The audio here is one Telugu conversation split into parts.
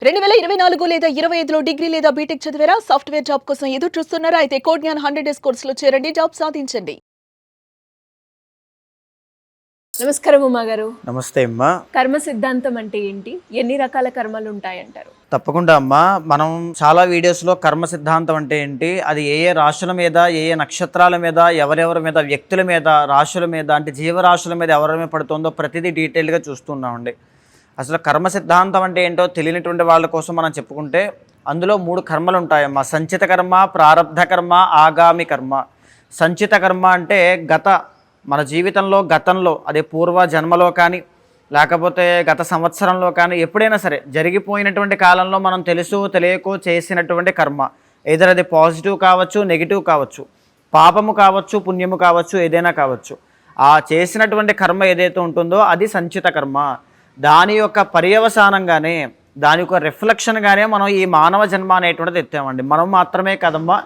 2024 లేదా 25లో డిగ్రీ లేదా బీటెక్ చదివారా? సాఫ్ట్‌వేర్ జాబ్ కోసం ఎదురు చూస్తున్నారా? అయితే కోడ్ జ్ఞాన్ 100 డేస్ కోర్సులో చేరండి, జాబ్ సాధించండి. నమస్కారం ఉమా గారు. నమస్తే అమ్మా. కర్మ సిద్ధాంతం అంటే ఏంటి? ఎన్ని రకాల కర్మలు ఉంటాయంటారు? తప్పకుండా అమ్మా. మనం చాలా వీడియోస్లో కర్మ సిద్ధాంతం అంటే ఏంటి, అది ఏ ఏ రాశుల మీద, ఏ ఏ నక్షత్రాల మీద, ఎవరెవరి మీద, వ్యక్తుల మీద, రాశుల మీద, అంటే జీవరాశుల మీద ఎవరి మీద పడుతుందో ప్రతిదీ డీటెయిల్గా చూస్తున్నామండి. అసలు కర్మ సిద్ధాంతం అంటే ఏంటో తెలియనటువంటి వాళ్ళ కోసం మనం చెప్పుకుంటే అందులో 3 కర్మలు ఉంటాయమ్మా. సంచిత కర్మ, ప్రారబ్ధ కర్మ, ఆగామి కర్మ. సంచిత కర్మ అంటే మన జీవితంలో గతంలో, అదే పూర్వ జన్మలో కానీ లేకపోతే గత సంవత్సరంలో కానీ ఎప్పుడైనా సరే జరిగిపోయినటువంటి కాలంలో మనం తెలుసో తెలియకో చేసినటువంటి కర్మ. ఏదైనా అది పాజిటివ్ కావచ్చు, నెగిటివ్ కావచ్చు, పాపము కావచ్చు, పుణ్యము కావచ్చు, ఏదైనా కావచ్చు. ఆ చేసినటువంటి కర్మ ఏదైతే ఉంటుందో అది సంచిత కర్మ. దాని యొక్క పర్యవసానంగానే, దాని యొక్క రిఫ్లెక్షన్గానే మనం ఈ మానవ జన్మ అనేటువంటిది ఎత్తామండి. మనం మాత్రమే కదమ్మా,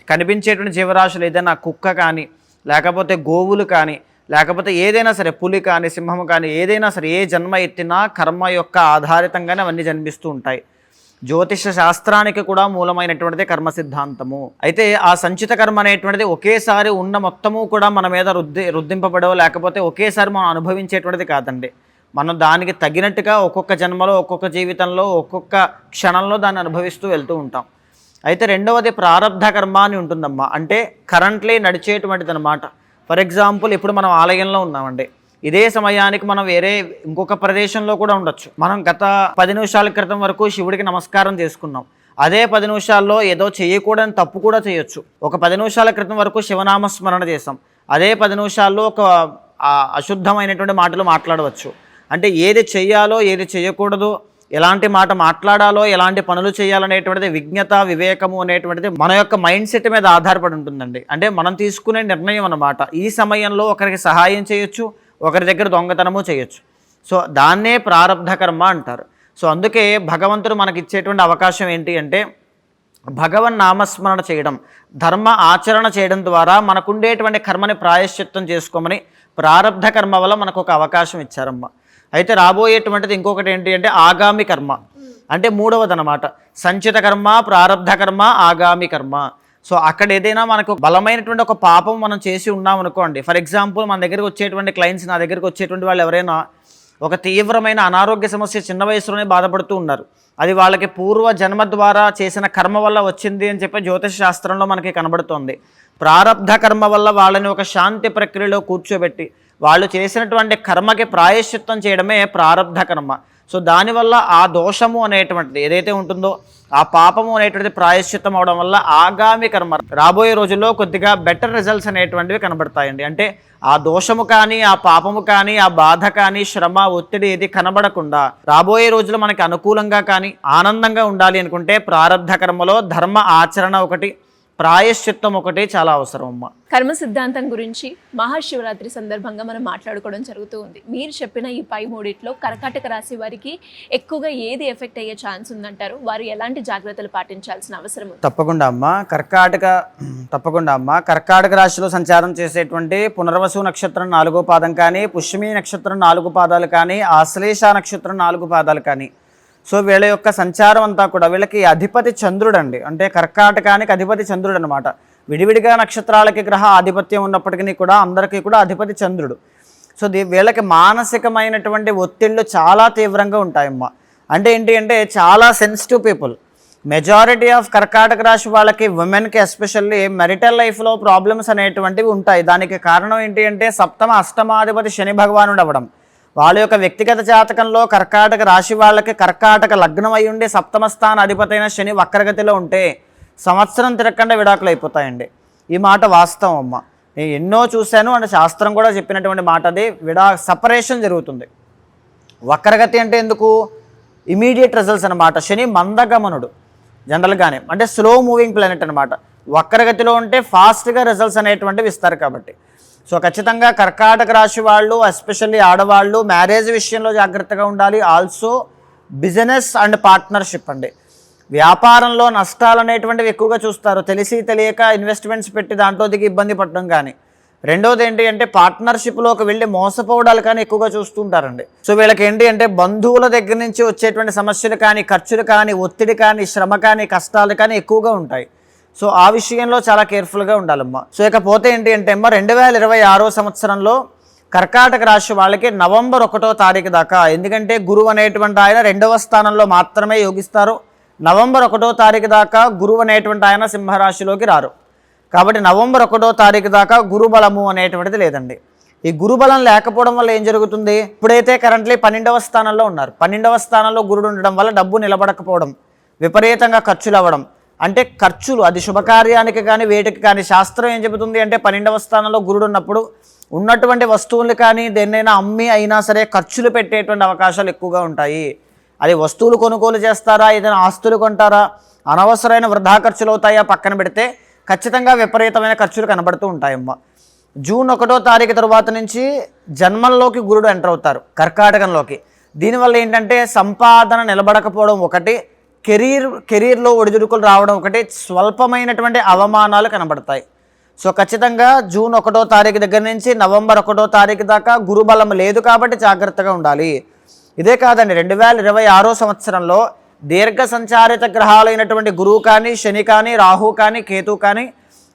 కనిపించేటువంటి జీవరాశులు ఏదైనా కుక్క కానీ, లేకపోతే గోవులు కానీ, లేకపోతే ఏదైనా సరే పులి కానీ, సింహము కానీ, ఏదైనా సరే ఏ జన్మ ఎత్తినా కర్మ యొక్క ఆధారితంగానే అవన్నీ జన్మిస్తూ ఉంటాయి. జ్యోతిష శాస్త్రానికి కూడా మూలమైనటువంటిది కర్మ సిద్ధాంతము. అయితే ఆ సంచిత కర్మ అనేటువంటిది ఒకేసారి ఉన్న మొత్తము కూడా మన మీద రుద్దింపబడో, లేకపోతే ఒకేసారి మనం అనుభవించేటువంటిది కాదండి. మనం దానికి తగినట్టుగా ఒక్కొక్క జన్మలో, ఒక్కొక్క జీవితంలో, ఒక్కొక్క క్షణంలో దాన్ని అనుభవిస్తూ వెళ్తూ ఉంటాం. అయితే రెండవది ప్రారబ్ధ కర్మ అని ఉంటుందమ్మా. అంటే కరెంట్లీ నడిచేటువంటిది అనమాట. ఫర్ ఎగ్జాంపుల్, ఇప్పుడు మనం ఆలయంలో ఉన్నామండి. ఇదే సమయానికి మనం వేరే ఇంకొక ప్రదేశంలో కూడా ఉండొచ్చు. మనం గత 10 నిమిషాల క్రితం వరకు శివుడికి నమస్కారం చేసుకున్నాం. అదే 10 నిమిషాల్లో ఏదో చేయకూడని తప్పు కూడా చేయొచ్చు. ఒక 10 నిమిషాల క్రితం వరకు శివనామస్మరణ చేసాం. అదే 10 నిమిషాల్లో ఒక అశుద్ధమైనటువంటి మాటలు మాట్లాడవచ్చు. అంటే ఏది చెయ్యాలో, ఏది చేయకూడదో, ఎలాంటి మాట మాట్లాడాలో, ఎలాంటి పనులు చేయాలనేటువంటిది విజ్ఞత, వివేకము అనేటువంటిది మన యొక్క మైండ్ సెట్ మీద ఆధారపడి ఉంటుందండి. అంటే మనం తీసుకునే నిర్ణయం అన్నమాట. ఈ సమయంలో ఒకరికి సహాయం చేయొచ్చు, ఒకరి దగ్గర దొంగతనము చేయొచ్చు. సో దాన్నే ప్రారబ్ధ కర్మ అంటారు. సో అందుకే భగవంతుడు మనకి ఇచ్చేటువంటి అవకాశం ఏంటి అంటే భగవన్ నామస్మరణ చేయడం, ధర్మ ఆచరణ చేయడం ద్వారా మనకుండేటువంటి కర్మని ప్రాయశ్చిత్తం చేసుకోమని ప్రారబ్ధ కర్మ వల్ల మనకు ఒక అవకాశం ఇచ్చారమ్మ. అయితే రాబోయేటువంటిది ఇంకొకటి ఏంటి అంటే ఆగామి కర్మ. అంటే మూడవది అనమాట. సంచిత కర్మ, ప్రారబ్ధ కర్మ, ఆగామి కర్మ. సో అక్కడ ఏదైనా మనకు బలమైనటువంటి ఒక పాపం మనం చేసి ఉన్నాం అనుకోండి. ఫర్ ఎగ్జాంపుల్, మన దగ్గరికి వచ్చేటువంటి క్లయింట్స్, నా దగ్గరికి వచ్చేటువంటి వాళ్ళు ఎవరైనా ఒక తీవ్రమైన అనారోగ్య సమస్య చిన్న వయసులోనే బాధపడుతూ ఉన్నారు. అది వాళ్ళకి పూర్వ జన్మ ద్వారా చేసిన కర్మ వల్ల వచ్చింది అని చెప్పి జ్యోతిష శాస్త్రంలో మనకి కనబడుతోంది. ప్రారబ్ధ కర్మ వల్ల వాళ్ళని ఒక శాంతి ప్రక్రియలో కూర్చోబెట్టి వాళ్ళు చేసినటువంటి కర్మకి ప్రాయశ్చిత్తం చేయడమే ప్రారబ్ధ కర్మ. సో దానివల్ల ఆ దోషము అనేటువంటిది ఏదైతే ఉంటుందో, ఆ పాపము అనేటువంటిది ప్రాయశ్చిత్తం అవడం వల్ల ఆగామి కర్మ రాబోయే రోజుల్లో కొద్దిగా బెటర్ రిజల్ట్స్ అనేటువంటివి కనబడతాయండి. అంటే ఆ దోషము కానీ, ఆ పాపము కానీ, ఆ బాధ కానీ, శ్రమ, ఒత్తిడి ఏది కనబడకుండా రాబోయే రోజులు మనకి అనుకూలంగా కానీ ఆనందంగా ఉండాలి అనుకుంటే ప్రారబ్ధ కర్మలో ధర్మ ఆచరణ ఒకటి, ప్రాయశ్చిత్తం ఒకటి చాలా అవసరం అమ్మ. కర్మ సిద్ధాంతం గురించి మహాశివరాత్రి సందర్భంగా మనం మాట్లాడుకోవడం జరుగుతూ ఉంది. మీరు చెప్పిన ఈ పై మూడిట్లో కర్కాటక రాశి వారికి ఎక్కువగా ఏది ఎఫెక్ట్ అయ్యే ఛాన్స్ ఉందంటారు? వారు ఎలాంటి జాగ్రత్తలు పాటించాల్సిన అవసరం ఉంది? తప్పకుండా అమ్మ. కర్కాటక రాశిలో సంచారం చేసేటువంటి పునర్వసు నక్షత్రం 4వ పాదం కానీ, పుష్యమి నక్షత్రం 4 పాదాలు కానీ, ఆశ్లేష నక్షత్రం 4 పాదాలు కానీ, సో వీళ్ళ యొక్క సంచారం అంతా కూడా వీళ్ళకి అధిపతి చంద్రుడు అండి. అంటే కర్కాటకానికి అధిపతి చంద్రుడు అనమాట. విడివిడిగా నక్షత్రాలకి గ్రహ ఆధిపత్యం ఉన్నప్పటికీ కూడా అందరికీ కూడా అధిపతి చంద్రుడు. సో వీళ్ళకి మానసికమైనటువంటి ఒత్తిళ్ళు చాలా తీవ్రంగా ఉంటాయమ్మా. అంటే ఏంటి అంటే చాలా సెన్సిటివ్ పీపుల్. మెజారిటీ ఆఫ్ కర్కాటక రాశి వాళ్ళకి, ఉమెన్కి ఎస్పెషల్లీ మెరిటల్ లైఫ్లో ప్రాబ్లమ్స్ అనేటువంటివి ఉంటాయి. దానికి కారణం ఏంటి అంటే సప్తమ అష్టమాధిపతి శని భగవానుడు అవ్వడం. వాళ్ళ యొక్క వ్యక్తిగత జాతకంలో కర్కాటక రాశి వాళ్ళకి కర్కాటక లగ్నం అయి ఉండి సప్తమ స్థాన అధిపతైన శని వక్రగతిలో ఉంటే సంవత్సరం తిరగకుండా విడాకులు అయిపోతాయండి. ఈ మాట వాస్తవం అమ్మ. నేను ఎన్నో చూశాను, అంటే శాస్త్రం కూడా చెప్పినటువంటి మాట అది. సపరేషన్ జరుగుతుంది. వక్రగతి అంటే ఎందుకు? ఇమీడియట్ రిజల్ట్స్ అనమాట. శని మందగమనుడు జనరల్గానే, అంటే స్లో మూవింగ్ ప్లానెట్ అనమాట. వక్రగతిలో ఉంటే ఫాస్ట్గా రిజల్ట్స్ అనేటువంటివి ఇస్తారు కాబట్టి. సో ఖచ్చితంగా కర్కాటక రాశి వాళ్ళు, ఎస్పెషల్లీ ఆడవాళ్ళు, మ్యారేజ్ విషయంలో జాగ్రత్తగా ఉండాలి. ఆల్సో బిజినెస్ అండ్ పార్ట్నర్షిప్ అండి. వ్యాపారంలో నష్టాలు అనేటువంటివి ఎక్కువగా చూస్తారు. తెలిసి తెలియక ఇన్వెస్ట్మెంట్స్ పెట్టి దాంట్లో దిగి ఇబ్బంది పడడం కానీ, రెండోది ఏంటి అంటే పార్ట్నర్షిప్లోకి వెళ్ళి మోసపోవడాలు కానీ ఎక్కువగా చూస్తుంటారండి. సో వీళ్ళకి ఏంటి అంటే బంధువుల దగ్గర నుంచి వచ్చేటువంటి సమస్యలు కానీ, ఖర్చులు కానీ, ఒత్తిడి కానీ, శ్రమ కానీ, కష్టాలు కానీ ఎక్కువగా ఉంటాయి. సో ఆ విషయంలో చాలా కేర్ఫుల్గా ఉండాలమ్మా. సో ఇకపోతే ఏంటి అంటే అమ్మ 2026 సంవత్సరంలో కర్కాటక రాశి వాళ్ళకి నవంబర్ 1వ తారీఖు దాకా, ఎందుకంటే గురువు అనేటువంటి ఆయన 2వ స్థానంలో మాత్రమే యోగిస్తారు. నవంబర్ 1వ తారీఖు దాకా గురువు అనేటువంటి ఆయన సింహరాశిలోకి రారు. కాబట్టి నవంబర్ 1వ తారీఖు దాకా గురుబలము అనేటువంటిది లేదండి. ఈ గురుబలం లేకపోవడం వల్ల ఏం జరుగుతుంది, ఇప్పుడైతే కరెంట్లీ 12వ స్థానంలో ఉన్నారు. 12వ స్థానంలో గురుడు ఉండడం వల్ల డబ్బు నిలబడకపోవడం, విపరీతంగా ఖర్చులు అవ్వడం. అంటే ఖర్చులు అది శుభకార్యానికి కానీ వేటికి కానీ శాస్త్రం ఏం చెబుతుంది అంటే 12వ స్థానంలో గురుడు ఉన్నప్పుడు ఉన్నటువంటి వస్తువులు కానీ దేన్నైనా అమ్మి అయినా సరే ఖర్చులు పెట్టేటువంటి అవకాశాలు ఎక్కువగా ఉంటాయి. అది వస్తువులు కొనుగోలు చేస్తారా, ఏదైనా ఆస్తులు కొంటారా, అనవసరమైన వృధా ఖర్చులు అవుతాయా పక్కన పెడితే ఖచ్చితంగా విపరీతమైన ఖర్చులు కనబడుతూ ఉంటాయమ్మ. జూన్ 1వ తారీఖు తర్వాత నుంచి జన్మంలోకి గురుడు ఎంటర్ అవుతారు కర్కాటకంలోకి. దీనివల్ల ఏంటంటే సంపాదన నిలబడకపోవడం ఒకటి, కెరీర్లో ఒడిదుడుకులు రావడం ఒకటి, స్వల్పమైనటువంటి అవమానాలు కనబడతాయి. సో ఖచ్చితంగా జూన్ 1వ తారీఖు దగ్గర నుంచి నవంబర్ 1వ తారీఖు దాకా గురుబలం లేదు కాబట్టి జాగ్రత్తగా ఉండాలి. ఇదే కాదండి 2026 సంవత్సరంలో దీర్ఘ సంచారిత గ్రహాలైనటువంటి గురువు కానీ, శని కానీ, రాహు కానీ, కేతు కానీ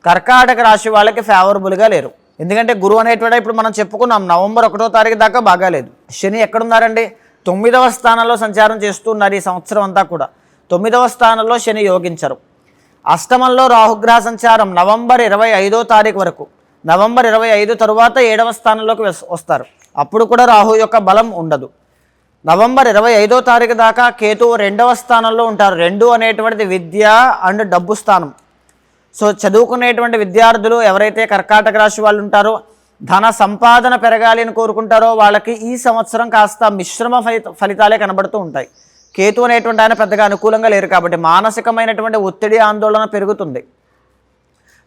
కర్కాటక రాశి వాళ్ళకి ఫేవరబుల్గా లేరు. ఎందుకంటే గురువు అనేటువంటి ఇప్పుడు మనం చెప్పుకున్నాం నవంబర్ 1వ తారీఖు దాకా బాగాలేదు. శని ఎక్కడున్నారండి, 9వ స్థానంలో సంచారం చేస్తున్నారు ఈ సంవత్సరం అంతా కూడా. 9వ స్థానంలో శని యోగించరు. అష్టమంలో రాహుగ్రహ సంచారం నవంబర్ 25వ తారీఖు వరకు. నవంబర్ 25 తరువాత 7వ స్థానంలోకి వస్తారు. అప్పుడు కూడా రాహు యొక్క బలం ఉండదు. నవంబర్ 25వ తారీఖు దాకా కేతువు 2వ స్థానంలో ఉంటారు. 2 అనేటువంటిది విద్య అండ్ డబ్బు స్థానం. సో చదువుకునేటువంటి విద్యార్థులు ఎవరైతే కర్కాటక రాశి వాళ్ళు ఉంటారో, ధన సంపాదన పెరగాలి అని కోరుకుంటారో వాళ్ళకి ఈ సంవత్సరం కాస్త మిశ్రమ ఫలితాలే కనబడుతూ ఉంటాయి. కేతు అనేటువంటి ఆయన పెద్దగా అనుకూలంగా లేరు కాబట్టి మానసికమైనటువంటి ఒత్తిడి, ఆందోళన పెరుగుతుంది.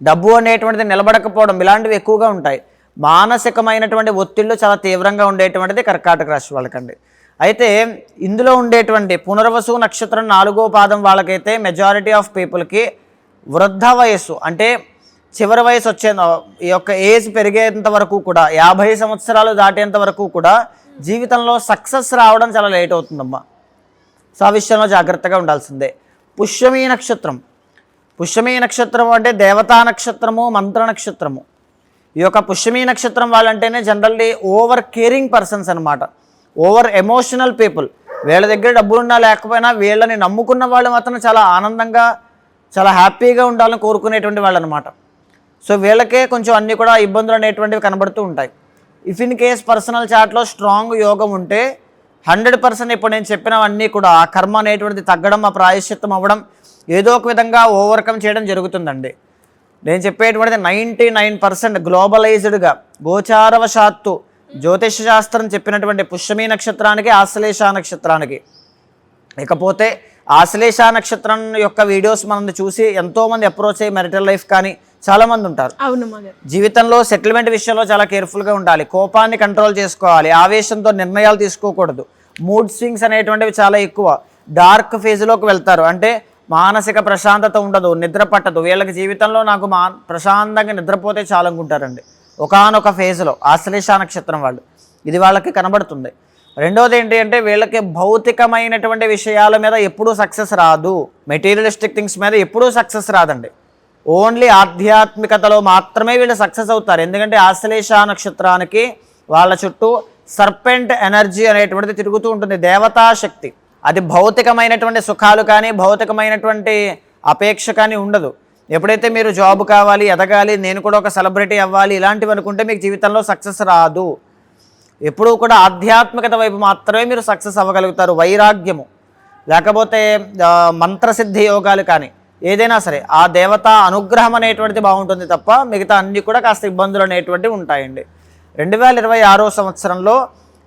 డబ్బు అనేటువంటిది నిలబడకపోవడం ఇలాంటివి ఎక్కువగా ఉంటాయి. మానసికమైనటువంటి ఒత్తిళ్లు చాలా తీవ్రంగా ఉండేటువంటిది కర్కాటక రాశి వాళ్ళకండి. అయితే ఇందులో ఉండేటువంటి పునర్వసు నక్షత్రం 4వ పాదం వాళ్ళకైతే మెజారిటీ ఆఫ్ పీపుల్కి వృద్ధ వయస్సు అంటే చివరి వయసు వచ్చే ఈ యొక్క ఏజ్ పెరిగేంత వరకు కూడా 50 సంవత్సరాలు దాటేంత వరకు కూడా జీవితంలో సక్సెస్ రావడం చాలా లేట్ అవుతుందమ్మా. సో ఆ విషయంలో జాగ్రత్తగా ఉండాల్సిందే. పుష్యమీ నక్షత్రం, పుష్యమీ నక్షత్రం అంటే దేవతా నక్షత్రము, మంత్ర నక్షత్రము. ఈ యొక్క పుష్యమీ నక్షత్రం వాళ్ళంటేనే జనరల్లీ ఓవర్ కేరింగ్ పర్సన్స్ అనమాట, ఓవర్ ఎమోషనల్ పీపుల్. వీళ్ళ దగ్గర డబ్బులున్నా లేకపోయినా వీళ్ళని నమ్ముకున్న వాళ్ళు మాత్రం చాలా ఆనందంగా, చాలా హ్యాపీగా ఉండాలని కోరుకునేటువంటి వాళ్ళు అనమాట. సో వీళ్ళకే కొంచెం అన్నీ కూడా ఇబ్బందులు అనేటువంటివి కనబడుతూ ఉంటాయి. ఇఫ్ ఇన్ కేస్ పర్సనల్ చార్ట్లో స్ట్రాంగ్ యోగం ఉంటే 100% ఇప్పుడు నేను చెప్పినవన్నీ కూడా ఆ కర్మ అనేటువంటిది తగ్గడం, ఆ ప్రాయశ్చిత్తం అవ్వడం, ఏదో ఒక విధంగా ఓవర్కమ్ చేయడం జరుగుతుందండి. నేను చెప్పేటువంటిది 99% గ్లోబలైజ్డ్గా గోచారవశాత్తు జ్యోతిష శాస్త్రం చెప్పినటువంటి పుష్యమీ నక్షత్రానికి, ఆశ్లేష నక్షత్రానికి. ఇకపోతే ఆశ్లేష నక్షత్రం యొక్క వీడియోస్ మనం చూసి ఎంతోమంది అప్రోచ్ అయ్యి మెరిటల్ లైఫ్ కానీ చాలామంది ఉంటారు. జీవితంలో సెటిల్మెంట్ విషయంలో చాలా కేర్ఫుల్గా ఉండాలి, కోపాన్ని కంట్రోల్ చేసుకోవాలి, ఆవేశంతో నిర్ణయాలు తీసుకోకూడదు, మూడ్ స్వింగ్స్ అనేటువంటివి చాలా ఎక్కువ, డార్క్ ఫేజ్లోకి వెళ్తారు. అంటే మానసిక ప్రశాంతత ఉండదు, నిద్ర పట్టదు. వీళ్ళకి జీవితంలో నాకు ప్రశాంతంగా నిద్రపోతే చాలు అనుకుంటారండి ఒకానొక ఫేజ్లో ఆశ్లేష నక్షత్రం వాళ్ళు. ఇది వాళ్ళకి కనబడుతుంది. రెండోది ఏంటి అంటే వీళ్ళకి భౌతికమైనటువంటి విషయాల మీద ఎప్పుడూ సక్సెస్ రాదు, మెటీరియలిస్టిక్ థింగ్స్ మీద ఎప్పుడూ సక్సెస్ రాదండి. ఓన్లీ ఆధ్యాత్మికతలో మాత్రమే వీళ్ళు సక్సెస్ అవుతారు. ఎందుకంటే ఆశ్లేష నక్షత్రానికి వాళ్ళ చుట్టూ సర్పెంట్ ఎనర్జీ అనేటువంటిది తిరుగుతూ ఉంటుంది, దేవతా శక్తి. అది భౌతికమైనటువంటి సుఖాలు కానీ, భౌతికమైనటువంటి అపేక్ష కానీ ఉండదు. ఎప్పుడైతే మీరు జాబ్ కావాలి, ఎదగాలి, నేను కూడా ఒక సెలబ్రిటీ అవ్వాలి ఇలాంటివి అనుకుంటే మీకు జీవితంలో సక్సెస్ రాదు. ఎప్పుడూ కూడా ఆధ్యాత్మికత వైపు మాత్రమే మీరు సక్సెస్ అవ్వగలుగుతారు. వైరాగ్యము లేకపోతే మంత్రసిద్ధి యోగాలు కానీ ఏదైనా సరే ఆ దేవత అనుగ్రహం అనేటువంటిది బాగుంటుంది తప్ప మిగతా అన్నీ కూడా కాస్త ఇబ్బందులు అనేటువంటివి ఉంటాయండి. 2026 సంవత్సరంలో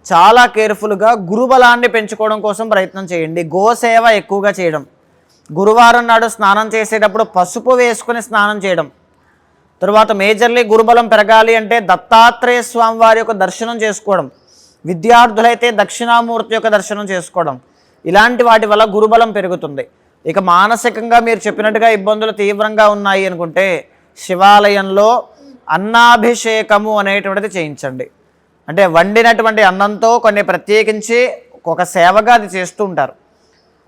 చాలా కేర్ఫుల్గా గురుబలాన్ని పెంచుకోవడం కోసం ప్రయత్నం చేయండి. గోసేవ ఎక్కువగా చేయడం, గురువారం నాడు స్నానం చేసేటప్పుడు పసుపు వేసుకుని స్నానం చేయడం. తరువాత మేజర్లీ గురుబలం పెరగాలి అంటే దత్తాత్రేయ స్వామి వారి యొక్క దర్శనం చేసుకోవడం, విద్యార్థులైతే దక్షిణామూర్తి యొక్క దర్శనం చేసుకోవడం, ఇలాంటి వాటి వల్ల గురుబలం పెరుగుతుంది. ఇక మానసికంగా మీరు చెప్పినట్టుగా ఇబ్బందులు తీవ్రంగా ఉన్నాయి అనుకుంటే శివాలయంలో అన్నాభిషేకము అనేటువంటిది చేయించండి. అంటే వండినటువంటి అన్నంతో కొన్ని ప్రత్యేకించి ఒక సేవగా అది చేస్తూ ఉంటారు.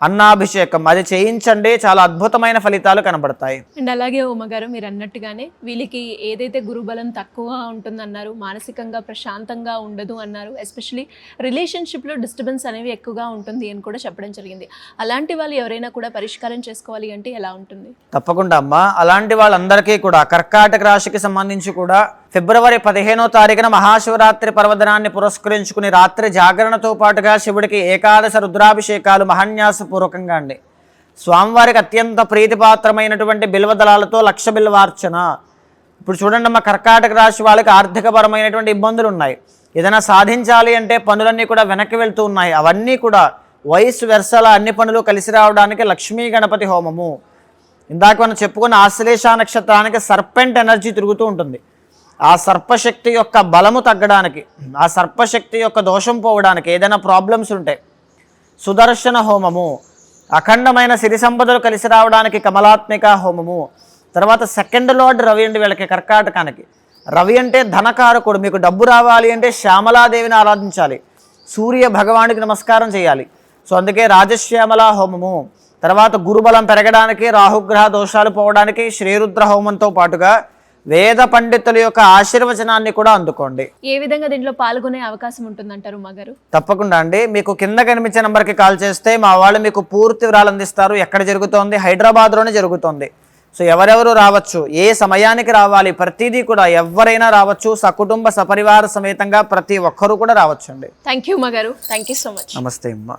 అన్నాభిషేకం అది చేయించండి, చాలా అద్భుతమైన ఫలితాలు కనబడతాయి. అండ్ అలాగే ఉమ్మగారు మీరు అన్నట్టుగానే వీళ్ళకి ఏదైతే గురుబలం తక్కువ ఉంటుందన్నారు, మానసికంగా ప్రశాంతంగా ఉండదు అన్నారు, ఎస్పెషలీ రిలేషన్షిప్లో డిస్టర్బెన్స్ అనేవి ఎక్కువగా ఉంటుంది అని కూడా చెప్పడం జరిగింది. అలాంటి వాళ్ళు ఎవరైనా కూడా పరిష్కారం చేసుకోవాలి అంటే ఎలా ఉంటుంది? తప్పకుండా అమ్మా, అలాంటి వాళ్ళందరికీ కూడా కర్కాటక రాశికి సంబంధించి కూడా ఫిబ్రవరి 15వ తారీఖున మహాశివరాత్రి పర్వదినాన్ని పురస్కరించుకుని రాత్రి జాగరణతో పాటుగా శివుడికి ఏకాదశ రుద్రాభిషేకాలు మహాన్యాసపూర్వకంగా అండి. స్వామివారికి అత్యంత ప్రీతిపాత్రమైనటువంటి బిల్వదళాలతో లక్ష బిల్వార్చన. ఇప్పుడు చూడండి అమ్మ, కర్కాటక రాశి వాళ్ళకి ఆర్థికపరమైనటువంటి ఇబ్బందులు ఉన్నాయి. ఏదైనా సాధించాలి అంటే పనులన్నీ కూడా వెనక్కి వెళ్తూ ఉన్నాయి. అవన్నీ కూడా వయసు వెర్సల అన్ని పనులు కలిసి రావడానికి లక్ష్మీ గణపతి హోమము. ఇందాక మనం చెప్పుకున్న ఆశ్లేష నక్షత్రానికి సర్పెంట్ ఎనర్జీ తిరుగుతూ ఉంటుంది. ఆ సర్పశక్తి యొక్క బలము తగ్గడానికి, ఆ సర్పశక్తి యొక్క దోషం పోవడానికి, ఏదైనా ప్రాబ్లమ్స్ ఉంటే సుదర్శన హోమము, అఖండమైన సిరి సంపదలు కలిసి రావడానికి కమలాత్మిక హోమము. తర్వాత సెకండ్ లార్డ్ రవి అండి వీళ్ళకి కర్కాటకానికి. రవి అంటే ధనకారకుడు. మీకు డబ్బు రావాలి అంటే శ్యామలాదేవిని ఆరాధించాలి, సూర్య భగవానికి నమస్కారం చేయాలి. సో అందుకే రాజశ్యామల హోమము. తర్వాత గురుబలం పెరగడానికి, రాహుగ్రహ దోషాలు పోవడానికి శ్రీరుద్ర హోమంతో పాటుగా వేద పండితుల యొక్క ఆశీర్వచనాన్ని కూడా అందుకోండి. ఏ విధంగా దీంట్లో పాల్గొనే అవకాశం ఉంటుందంటారు ఉమ్మగారు? తప్పకుండా అండి, మీకు కింద కనిపించే నెంబర్కి కాల్ చేస్తే మా వాళ్ళు మీకు పూర్తి వివరాలు అందిస్తారు. ఎక్కడ జరుగుతోంది? హైదరాబాద్లోనే జరుగుతోంది. సో ఎవరెవరు రావచ్చు, ఏ సమయానికి రావాలి, ప్రతిదీ కూడా ఎవరైనా రావచ్చు. సకుటుంబ సపరివార సమేతంగా ప్రతి ఒక్కరూ కూడా రావచ్చు అండి. థ్యాంక్ యూ ఉమ్మగారు, థ్యాంక్ యూ సో మచ్. నమస్తే అమ్మా.